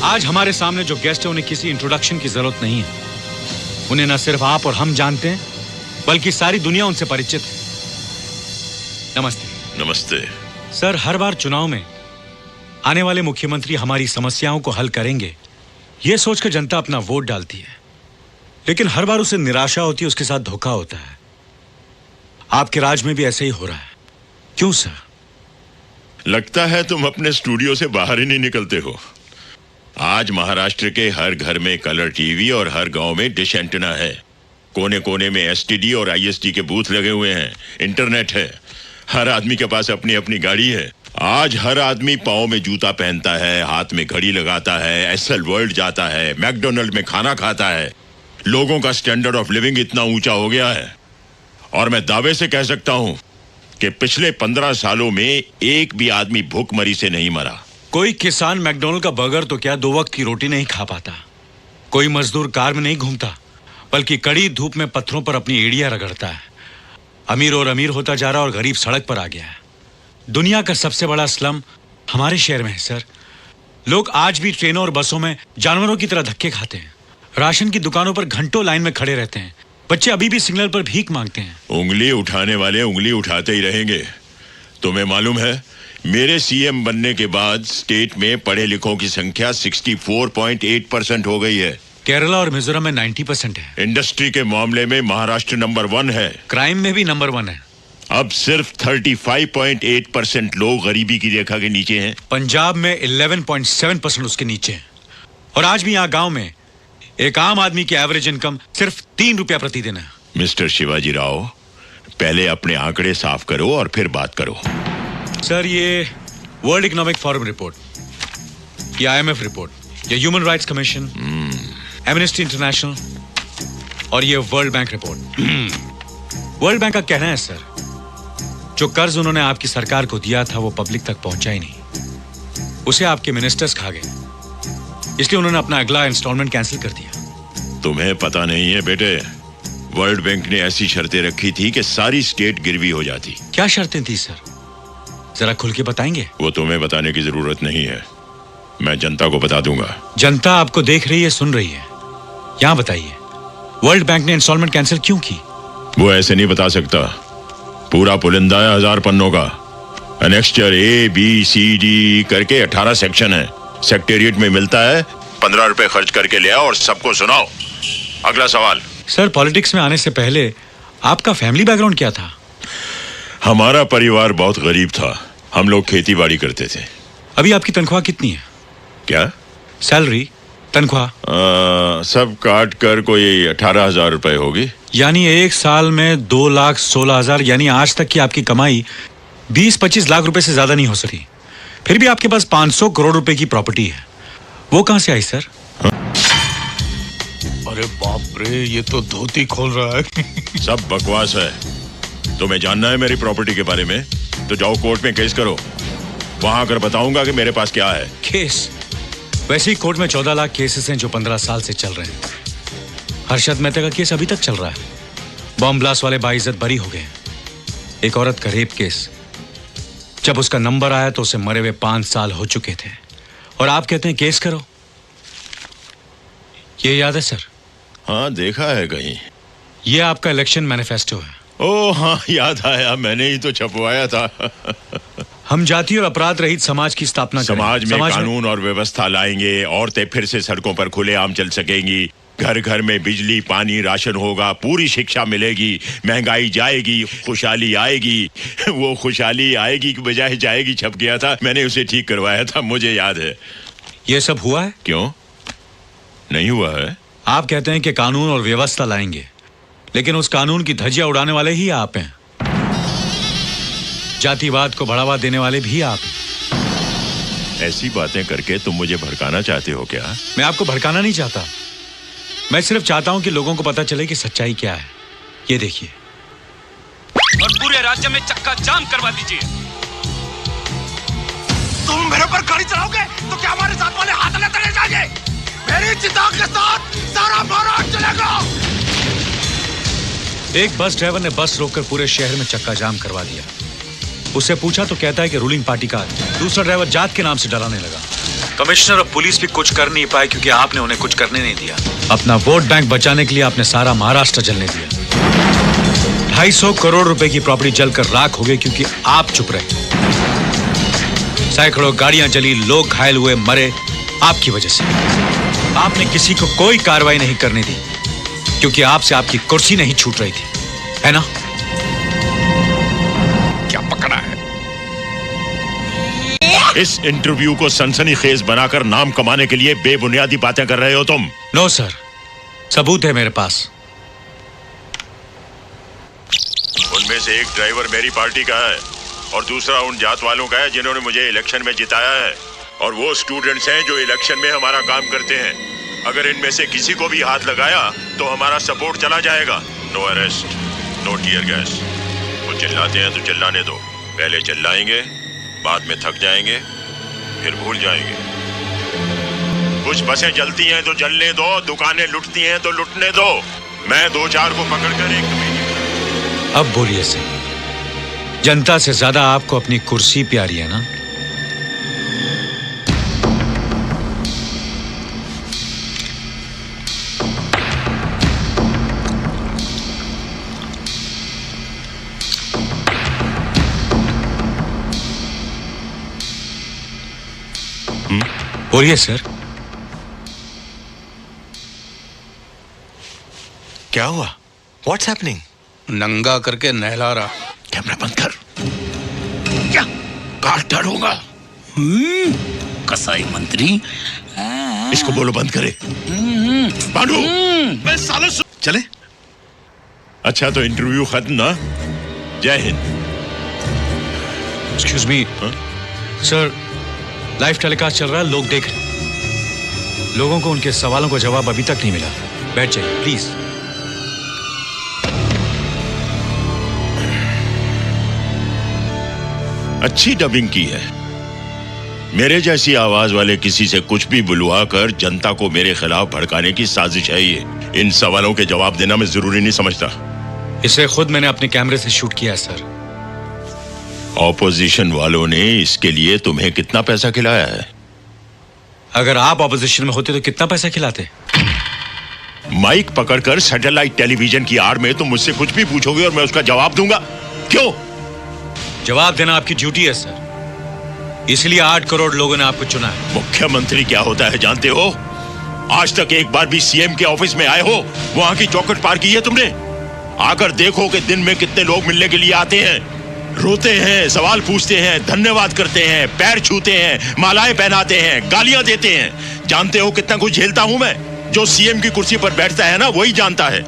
आज हमारे सामने जो गेस्ट है उन्हें किसी इंट्रोडक्शन की जरूरत नहीं है। उन्हें न सिर्फ आप और हम जानते हैं बल्कि सारी दुनिया उनसे परिचित है। नमस्ते। नमस्ते सर, हर बार चुनाव में आने वाले मुख्यमंत्री हमारी समस्याओं को हल करेंगे यह सोचकर जनता अपना वोट डालती है, लेकिन हर बार उसे निराशा होती है, उसके साथ धोखा होता है। आपके राज में भी ऐसे ही हो रहा है, क्यों सर? लगता है तुम अपने स्टूडियो से बाहर ही नहीं निकलते हो। आज महाराष्ट्र के हर घर में कलर टीवी और हर गांव में डिश एंटेना है। कोने कोने में एसटीडी और आईएसटी के बूथ लगे हुए हैं। इंटरनेट है। हर आदमी के पास अपनी अपनी गाड़ी है। आज हर आदमी पाँव में जूता पहनता है, हाथ में घड़ी लगाता है, एसएल वर्ल्ड जाता है, मैकडोनल्ड में खाना खाता है। लोगों का स्टैंडर्ड ऑफ लिविंग इतना ऊंचा हो गया है और मैं दावे से कह सकता हूं कि पिछले 15 सालों में एक भी आदमी भूखमरी से नहीं मरा। कोई किसान मैकडोनल्ड का बर्गर तो क्या 2 वक्त की रोटी नहीं खा पाता। कोई मजदूर कार में नहीं घूमता बल्कि कड़ी धूप में पत्थरों पर अपनी एड़ियां रगड़ता है। अमीर और अमीर होता जा रहा और गरीब सड़क पर आ गया है। दुनिया का सबसे बड़ा स्लम हमारे शहर में है सर। लोग आज भी ट्रेनों और बसों में जानवरों की तरह धक्के खाते हैं। राशन की दुकानों पर घंटों लाइन में खड़े रहते हैं। बच्चे अभी भी सिग्नल पर भीख मांगते हैं। उंगली उठाने वाले उंगली उठाते ही रहेंगे। तुम्हें मालूम है, मेरे सीएम बनने के बाद स्टेट में पढ़े लिखों की संख्या 64.8% हो गई है। केरला और मिजोरम में 90% है। इंडस्ट्री के मामले में महाराष्ट्र नंबर 1 है। क्राइम में भी नंबर 1 है। अब सिर्फ 35.8% लोग गरीबी की रेखा के नीचे हैं। पंजाब में 11.7% उसके नीचे है। और आज भी यहाँ गांव में एक आम आदमी की एवरेज इनकम सिर्फ 3 रुपया प्रतिदिन है। मिस्टर शिवाजी राव, पहले अपने आंकड़े साफ करो और फिर बात करो। सर, ये वर्ल्ड इकोनॉमिक फोरम रिपोर्ट, ये IMF रिपोर्ट, ये human rights commission, amnesty international और ये world bank report. World bank का कहना है सर, जो कर्ज उन्होंने आपकी सरकार को दिया था वो पब्लिक तक पहुंचा ही नहीं। उसे आपके मिनिस्टर्स खा गए, इसलिए उन्होंने अपना अगला इंस्टॉलमेंट कैंसिल कर दिया। तुम्हें पता नहीं है बेटे, वर्ल्ड बैंक ने ऐसी शर्तें रखी थी कि सारी स्टेट गिरवी हो जाती। क्या शर्तें थी सर? जरा खुल के बताएंगे। वो तुम्हें बताने की जरूरत नहीं है, मैं जनता को बता दूंगा। जनता आपको देख रही है, सुन रही है। यहाँ बताइए, वर्ल्ड बैंक ने इंस्टॉलमेंट कैंसिल क्यों की? वो ऐसे नहीं बता सकता। पूरा पुलिंदा है 1000 पन्नों का। एनेक्स्चर ABCD करके 18 सेक्शन है। सेक्रेटेरिएट में मिलता है, 15 रुपए खर्च करके ले आओ और सबको सुनाओ। अगला सवाल। सर, पॉलिटिक्स में आने से पहले आपका फैमिली बैकग्राउंड क्या था? हमारा परिवार बहुत गरीब था। हम लोग खेती बाड़ी करते थे। अभी आपकी तनख्वाह कितनी है? क्या? सैलरी, तनख्वाह? सब काट कर कोई 18,000 रुपए होगी। यानी एक साल में 2,16,000। यानी आज तक की आपकी कमाई 20-25 लाख रुपए से ज्यादा नहीं हो सकी। फिर भी आपके पास 500 करोड़ रुपए की प्रॉपर्टी है। वो कहां से आई सर? अरे बाप रे, ये तो धोती खोल रहा है। सब बकवास है। तुम्हें जानना है मेरी प्रॉपर्टी के बारे में तो जाओ कोर्ट में केस करो। वहां आकर बताऊंगा कि मेरे पास क्या है। केस? वैसे ही कोर्ट में 14 लाख केसेस हैं जो 15 साल से चल रहे हैं। हर्षद मेहता का केस अभी तक चल रहा है। बॉम्ब ब्लास्ट वाले बाइज्जत बरी हो गए। एक औरत का रेप केस, जब उसका नंबर आया तो उसे मरे हुए 5 साल हो चुके थे और आप कहते हैं केस करो। ये याद है सर? हाँ, देखा है कहीं। ये आपका इलेक्शन मैनिफेस्टो है। ओह हाँ, याद आया, मैंने ही तो छपवाया था। हम जाति और अपराध रहित समाज की स्थापना करेंगे। समाज में कानून और व्यवस्था लाएंगे। औरतें फिर से सड़कों पर खुलेआम चल सकेंगी। घर घर में बिजली, पानी, राशन होगा। पूरी शिक्षा मिलेगी। महंगाई जाएगी, खुशहाली आएगी। वो खुशहाली आएगी की बजाय जाएगी छप गया था। मैंने उसे ठीक करवाया था, मुझे याद है। ये सब हुआ है? क्यों नहीं हुआ है? आप कहते हैं कि कानून और व्यवस्था लाएंगे, लेकिन उस कानून की धज्जियां उड़ाने वाले ही आप हैं। जातिवाद को बढ़ावा देने वाले भी आप हैं। ऐसी बातें करके तुम मुझे भड़काना चाहते हो क्या? मैं आपको भड़काना नहीं चाहता। मैं सिर्फ चाहता हूं कि लोगों को पता चले कि सच्चाई क्या है। ये देखिए। और पूरे राज्य में चक्का जाम करवा दीजिए। तुम मेरे ऊपर गाड़ी चलाओगे तो क्या हमारे साथ वाले हाथ न चले जाएंगे? मेरी चिता के साथ सारा महाराष्ट्र चलेगा। एक बस ड्राइवर ने बस रोककर पूरे शहर में चक्का जाम करवा दिया। उससे पूछा तो कहता है कि रूलिंग पार्टी का दूसरा ड्राइवर जात के नाम से डराने लगा। कमिश्नर और पुलिस भी कुछ कर नहीं पाए क्योंकि आपने उन्हें कुछ करने नहीं दिया। अपना वोट बैंक बचाने के लिए आपने सारा महाराष्ट्र जलने दिया। 250 करोड़ रुपए की प्रॉपर्टी जलकर राख हो गई क्योंकि आप चुप रहे। सैकड़ों गाड़ियां जली, लोग घायल हुए, मरे आपकी वजह से। आपने किसी को कोई कार्रवाई नहीं करने दी क्योंकि आपसे आपकी कुर्सी नहीं छूट रही थी, है ना? क्या पकड़ा है? इस इंटरव्यू को सनसनीखेज बनाकर नाम कमाने के लिए बेबुनियादी बातें कर रहे हो तुम। नो सर, सबूत है मेरे पास। उनमें से एक ड्राइवर मेरी पार्टी का है और दूसरा उन जात वालों का है जिन्होंने मुझे इलेक्शन में जिताया है, और वो स्टूडेंट्स हैं जो इलेक्शन में हमारा काम करते हैं। अगर इनमें से किसी को भी हाथ लगाया तो हमारा सपोर्ट चला जाएगा। No arrest, no tear gas. वो चिल्लाते हैं तो चिल्लाने दो। पहले चिल्लाएंगे, बाद में थक जाएंगे, फिर भूल जाएंगे। कुछ बसें जलती हैं तो जलने दो, दुकानें लुटती हैं तो लुटने दो। मैं 2-4 को पकड़कर एक कमेटी। अब बोलिए सर, जनता से ज्यादा आपको अपनी कुर्सी प्यारी है ना? बोलिए सर। क्या हुआ? What's happening? नंगा करके नहला रहा। कैमरा बंद कर। क्या काट डालूंगा? कसाई मंत्री। इसको बोलो बंद करे। बांधो। मैं साले चले। अच्छा तो इंटरव्यू खत्म ना? जय Hind. Excuse me sir, live telecast चल रहा है, लोग देख रहे हैं। लोगों को उनके सवालों का जवाब अभी तक नहीं मिला। बैठ जाइए प्लीज। अच्छी डबिंग की है। मेरे जैसी आवाज वाले किसी से कुछ भी बुलवा कर जनता को मेरे खिलाफ भड़काने की साजिश है ये। इन सवालों के जवाब देना मैं जरूरी नहीं समझता। इसे खुद मैंने अपने कैमरे से शूट किया है सर। ऑपोजिशन वालों ने इसके लिए तुम्हें कितना पैसा खिलाया है? अगर आप ऑपोजिशन में होते तो कितना पैसा खिलाते? माइक पकड़कर सैटेलाइट टेलीविजन की आड़ में तुम मुझसे कुछ भी पूछोगे और मैं उसका जवाब दूंगा। क्यों? जवाब देना आपकी ड्यूटी है सर, इसलिए 8 करोड़ लोगों ने आपको चुना है। मुख्यमंत्री क्या होता है जानते हो? आज तक एक बार भी सीएम के ऑफिस में आए हो? वहां की चौखट पार की है तुमने? आकर देखो कि दिन में कितने लोग मिलने के लिए आते हैं, रोते हैं, सवाल पूछते हैं, धन्यवाद करते हैं, पैर छूते हैं, मालाएं पहनाते हैं, गालियां देते हैं। जानते हो कितना कुछ झेलता हूं मैं? जो सीएम की कुर्सी पर बैठता है ना, वही जानता है।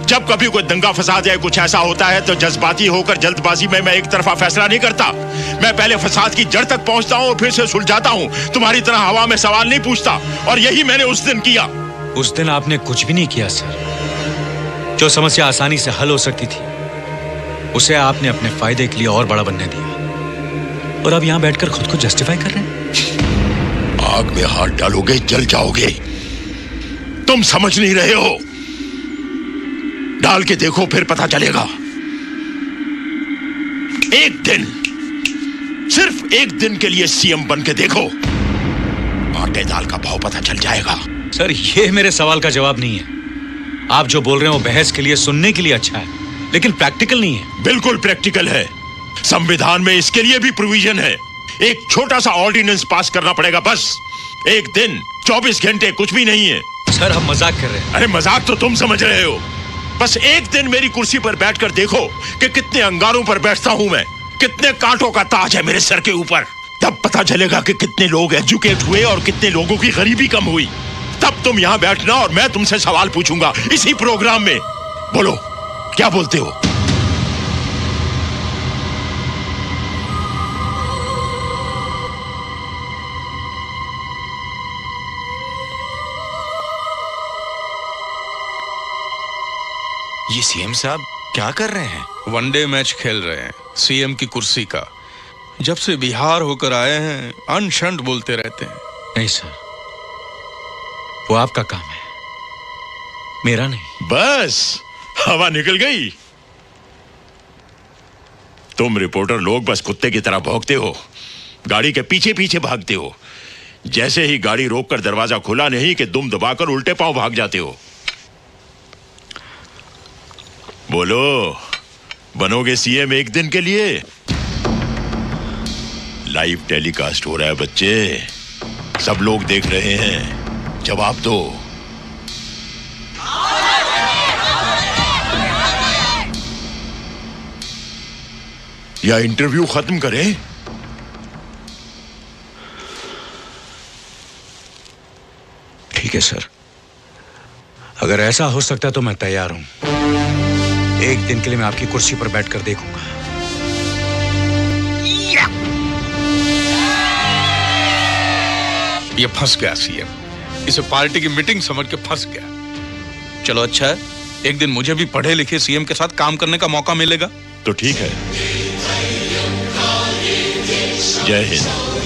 जब कभी कोई दंगा फसाद या कुछ ऐसा होता है तो जज्बाती होकर जल्दबाजी में मैं एक तरफा फैसला नहीं करता। मैं पहले फसाद की जड़ तक पहुंचता हूं और फिर से सुलझाता हूं। तुम्हारी तरह हवा में सवाल नहीं पूछता, और यही मैंने उस दिन किया। उस दिन आपने कुछ भी नहीं किया सर। जो समस्या आसानी से हल हो सकती थी उसे आपने अपने फायदे के लिए और बड़ा बनने दिया, और अब यहां बैठकर खुद को जस्टिफाई कर रहे हैं। आग में हाथ डालोगे जल जाओगे। तुम समझ नहीं रहे हो। डाल के देखो फिर पता चलेगा। एक दिन, सिर्फ एक दिन के लिए सीएम बन के देखो, आटे दाल का भाव पता चल जाएगा। सर ये मेरे सवाल का जवाब नहीं है। आप जो बोल रहे हो वो बहस के लिए, सुनने के लिए अच्छा है, लेकिन प्रैक्टिकल नहीं है। बिल्कुल प्रैक्टिकल है। संविधान में इसके लिए भी प्रोविजन है। एक छोटा सा ऑर्डिनेंस पास करना पड़ेगा बस। एक दिन, 24 घंटे कुछ भी नहीं है। सर हम मजाक कर रहे हैं। अरे मजाक तो तुम समझ रहे हो। बस एक दिन मेरी कुर्सी पर बैठकर देखो कि कितने अंगारों पर बैठता हूं मैं, कितने कांटों का ताज है मेरे सर के ऊपर। तब पता चलेगा कि कितने लोग एजुकेट हुए और कितने लोगों की गरीबी कम हुई। तब तुम यहां बैठना और मैं तुमसे सवाल पूछूंगा इसी प्रोग्राम में। बोलो क्या बोलते हो? ये सीएम साहब क्या कर रहे हैं? वनडे मैच खेल रहे हैं सीएम की कुर्सी का। जब से बिहार होकर आए हैं अनशंट बोलते रहते हैं। नहीं सर, वो आपका काम है, मेरा नहीं। बस हवा निकल गई। तुम रिपोर्टर लोग बस कुत्ते की तरह भौंकते हो, गाड़ी के पीछे पीछे भागते हो। जैसे ही गाड़ी रोककर दरवाजा खुला नहीं कि दुम दबाकर उल्टे पांव भाग जाते हो। बोलो, बनोगे सीएम एक दिन के लिए? लाइव टेलीकास्ट हो रहा है बच्चे, सब लोग देख रहे हैं, जवाब दो। या इंटरव्यू खत्म करें? ठीक है सर, अगर ऐसा हो सकता तो मैं तैयार हूं। एक दिन के लिए मैं आपकी कुर्सी पर बैठकर देखूंगा। ये फंस गया सीएम, इसे पार्टी की मीटिंग समझ के फंस गया। चलो अच्छा है, एक दिन मुझे भी पढ़े लिखे सीएम के साथ काम करने का मौका मिलेगा। तो ठीक है। जय हिंद।